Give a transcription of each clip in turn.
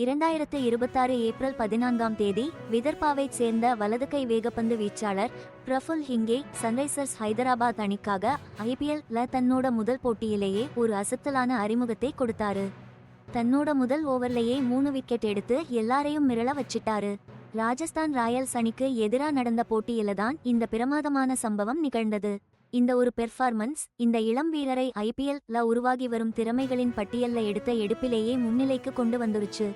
2026 April 14ஆம் தேதி விதர்பாவைச் சேர்ந்த வலதுகை வேகப்பந்து வீச்சாளர் பிரஃபுல் ஹிங்கே சன்ரைசர்ஸ் ஹைதராபாத் அணிக்காக IPL-ல தன்னோட முதல் போட்டியிலேயே ஒரு அசத்தலான அறிமுகத்தை கொடுத்தாரு. தன்னோட முதல் ஓவர்லேயே 3 விக்கெட் எடுத்து எல்லாரையும் மிரள வச்சிட்டாரு. ராஜஸ்தான் ராயல்ஸ் அணிக்கு எதிரா நடந்த போட்டியில தான் இந்த பிரமாதமான சம்பவம் நிகழ்ந்தது. இந்த ஒரு பெர்ஃபார்மன்ஸ் இந்த இளம் வீரரை IPL-ல உருவாகி வரும் திறமைகளின் பட்டியல்ல எடுத்த எடுப்பிலேயே முன்னிலைக்கு கொண்டு வந்துருச்சு.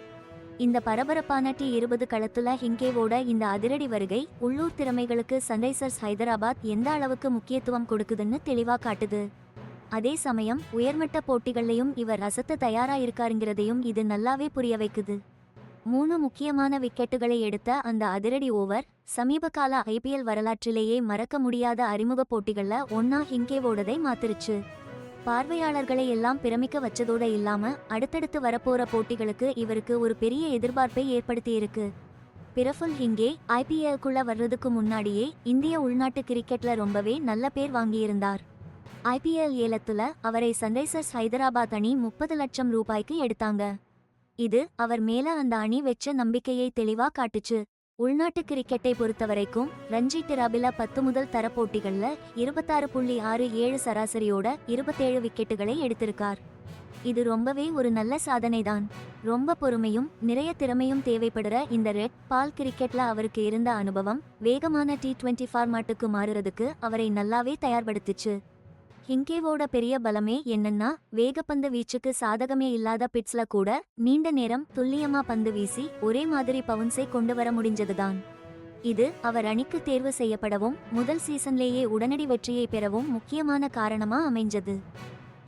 இந்த பரபரப்பான T20 களத்துல ஹிங்கேவோட இந்த அதிரடி வருகை உள்ளூர் திறமைகளுக்கு சன்ரைசர்ஸ் ஹைதராபாத் எந்த அளவுக்கு முக்கியத்துவம் கொடுக்குதுன்னு தெளிவா காட்டுது. அதே சமயம் உயர்மட்ட போட்டிகள்லையும் இவர் அசத்த தயாரா இருக்காருங்கிறதையும் இது நல்லாவே புரிய வைக்குது. 3 முக்கியமான விக்கெட்டுகளை எடுத்த அந்த அதிரடி ஓவர் சமீபகால IPL வரலாற்றிலேயே மறக்க முடியாத அறிமுக போட்டிகள்ல ஒன்னா ஹிங்கேவோடதை மாத்திருச்சு. பார்வையாளர்களை எல்லாம் பிரமிக்க வச்சதோட இல்லாம அடுத்தடுத்து வரப்போற போட்டிகளுக்கு இவருக்கு ஒரு பெரிய எதிர்பார்ப்பை ஏற்படுத்தியிருக்கு. பிரஃபுல் ஹிங்கே IPL-க்குள்ள வர்றதுக்கு முன்னாடியே இந்திய உள்நாட்டு கிரிக்கெட்ல ரொம்பவே நல்ல பேர் வாங்கியிருந்தார். IPL ஏலத்துல அவரை சன்ரைசர்ஸ் ஹைதராபாத் அணி 30 லட்சம் ரூபாய்க்கு எடுத்தாங்க. இது அவர் மேல அந்த அணி வெச்ச நம்பிக்கையை தெளிவா காட்டுச்சு. உள்நாட்டு கிரிக்கெட்டை பொறுத்தவரைக்கும் ரஞ்சி டிராபில 10 முதல் தர போட்டிகள்ல 26.67 சராசரியோட 27 விக்கெட்டுகளை எடுத்திருக்கார். இது ரொம்பவே ஒரு நல்ல சாதனைதான். ரொம்ப பொறுமையும் நிறைய திறமையும் தேவைப்படுற இந்த ரெட் பால் கிரிக்கெட்ல அவருக்கு இருந்த அனுபவம் வேகமான T20 ஃபார்மாட்டுக்கு மாறுறதுக்கு அவரை நல்லாவே தயார்படுத்துச்சு. ஹிங்கேவோட பெரிய பலமே என்னன்னா வேகப்பந்து வீச்சுக்கு சாதகமே இல்லாத பிட்ஸ்ல கூட நீண்ட நேரம் துல்லியமா பந்து வீசி ஒரே மாதிரி பவுன்ஸை கொண்டு வர முடிஞ்சதுதான். இது அவர் அணிக்கு தேர்வு செய்யப்படவும் முதல் சீசன்லேயே உடனடி வெற்றியை பெறவும் முக்கியமான காரணமா அமைஞ்சது.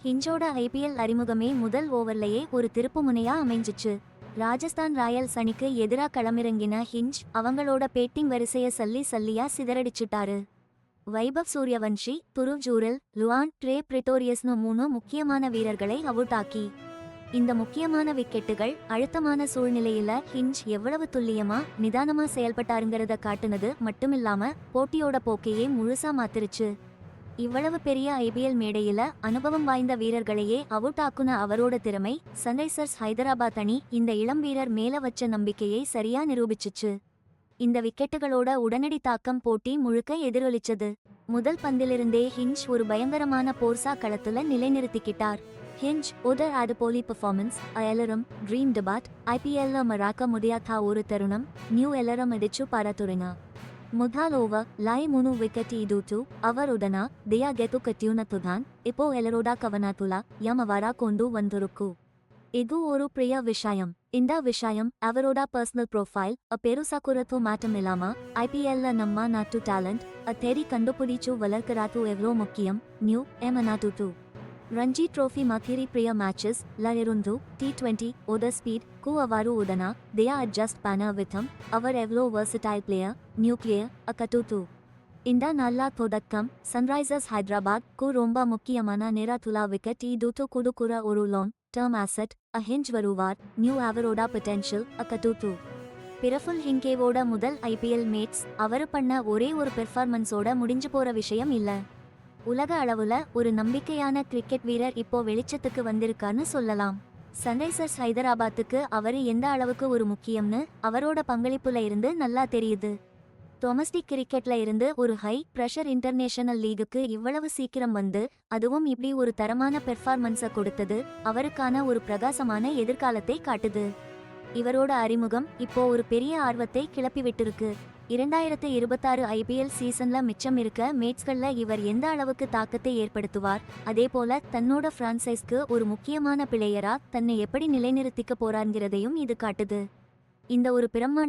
ஹிஞ்சோட IPL அறிமுகமே முதல் ஓவர்லேயே ஒரு திருப்புமுனையா அமைஞ்சிச்சு. ராஜஸ்தான் ராயல்ஸ் அணிக்கு எதிரா களமிறங்கின ஹிஞ்ச் அவங்களோட பேட்டிங் வரிசைய சல்லியா சிதறடிச்சுட்டாரு. வைபவ் சூரியவன்ஷி, துருவ் ஜூரல், லுவான் ட்ரே பிரிட்டோரியஸ்னு 3 முக்கியமான வீரர்களை அவுட் ஆக்கி இந்த முக்கியமான விக்கெட்டுகள் அழுத்தமான சூழ்நிலையில ஹிஞ்ச் எவ்வளவு துல்லியமா நிதானமா செயல்பட்டாருங்கிறத காட்டுனது மட்டுமில்லாம போட்டியோட போக்கையே முழுசா மாத்திருச்சு. இவ்வளவு பெரிய IPL மேடையில அனுபவம் வாய்ந்த வீரர்களையே அவுட் ஆக்குன அவரோட திறமை சன்ரைசர்ஸ் ஹைதராபாத் அணி இந்த இளம் வீரர் மேல வச்ச நம்பிக்கையை சரியா நிரூபிச்சுச்சு. இந்த விக்கெட்டுகளோட உடனடி தாக்கம் போட்டி முழுக்க எதிரொலிச்சது. முதல் பந்திலிருந்தே ஹிஞ்ச் ஒரு பயங்கரமான போர்சா களத்துல நிலைநிறுத்திக்கிட்டார். ஹிஞ்ச் உடர் ஆடு போலி பெர்ஃபார்மன்ஸ் எலரம் ட்ரீம் டிபாட் IPL-ல மறக்க முடியாத ஒரு தருணம் நியூ எலரம் அடிச்சு பாராட்டுறினா. முதல் ஓவர் லாய் 3 ವಿಕೆಟ್ ಇದ್ದು ಅವರುದನ ದೆಯ ಗೆತು ಕಟ್ಯೂನತುದಾನ್ ಇಪೋ ಎಲರೋಡ ಕವನಾತುಲ ಯಮವರ ಕೊಂಡು ಒಂದುರುಕು. ಇದು ஒரு ಪ್ರಿಯ விஷயம். இந்த விஷயம் அவரோட பர்சனல் ப்ரொஃபைல் பெருசாக்குறதோ மாட்டமில்லாம IPL-ல நம்ம நாட்டு டேலண்ட் தேடி கண்டுபிடிச்சு வளர்க்கறாது எவ்வளோ முக்கியம். நியூ எமனாட்டு ರಂಜಿ ಟ್ರೋಫಿ ಮಥಿರಿ ಪ್ರಿಯ ಮ್ಯಾಚಸ್ ಲ ಇರುಂದು T20 ಓದ ಸ್ಪೀಡ್ ಕು ಅವರು ಉದನ ದೇಯ ಅಡ್ಜಸ್ಟ್ ಪ್ಯಾನರ್ ವಿಥಮ್ ಅವರ್ ಎವ್ಲೋ ವರ್ಸಟೈಲ್ ಪ್ಲೇಯರ್ ನ್ಯೂಕ್ಲಿಯರ್ ಅಕಟೂತು ಇಂದ ನಲ್ಲ ತೊದಕ್ಕಂ ಸನ್ರೈಸರ್ಸ್ ಹೈದರಾಬಾದ್ ಕು ರೊಂಬ ಮುಖ್ಯಮನ ನೆರತುಲ ವಿಕೆಟ್ ಇದುತು ಕುಡುಕುರ ஒரு லாங் டர்ம் ஆசெட் ஹிஞ்ச் வருவார் நியூ அவரோட பொட்டென்ஷியல் அக்கட்டூத்து. பிரஃபுல் ஹிங்கேவோட முதல் IPL மேட்ஸ் அவரு பண்ண ஒரே ஒரு பெர்ஃபார்மன்ஸோட முடிஞ்சு போற விஷயம் இல்ல. உலக அளவுல ஒரு நம்பிக்கையான கிரிக்கெட் வீரர் இப்போ வெளிச்சத்துக்கு வந்திருக்கான்னு சொல்லலாம். சன்ரைசர்ஸ் ஹைதராபாத்துக்கு அவரு எந்த அளவுக்கு ஒரு முக்கியம்னு அவரோட பங்களிப்புல இருந்து நல்லா தெரியுது. டொமஸ்டிக் கிரிக்கெட்ல இருந்து ஒரு ஹை பிரஷர் இன்டர்நேஷனல் லீகுக்கு இவ்வளவு சீக்கிரம் வந்து அதுவும் இப்படி ஒரு தரமான பெர்ஃபார்மன்ஸை கொடுத்தது அவருக்கான ஒரு பிரகாசமான எதிர்காலத்தை காட்டுது. இவரோட அறிமுகம் இப்போ ஒரு பெரிய ஆர்வத்தை கிளப்பி விட்டிருக்கு. 2026 IPL சீசன்ல மிச்சம் இருக்க மேட்ச்கள்ல இவர் எந்த அளவுக்கு தாக்கத்தை ஏற்படுத்துவார், அதேபோல தன்னோட பிரான்சைஸ்க்கு ஒரு முக்கியமான பிளேயரா தன்னை எப்படி நிலைநிறுத்திக்க போறாங்கிறதையும் இது காட்டுது. இந்த ஒரு பிரம்மாண்ட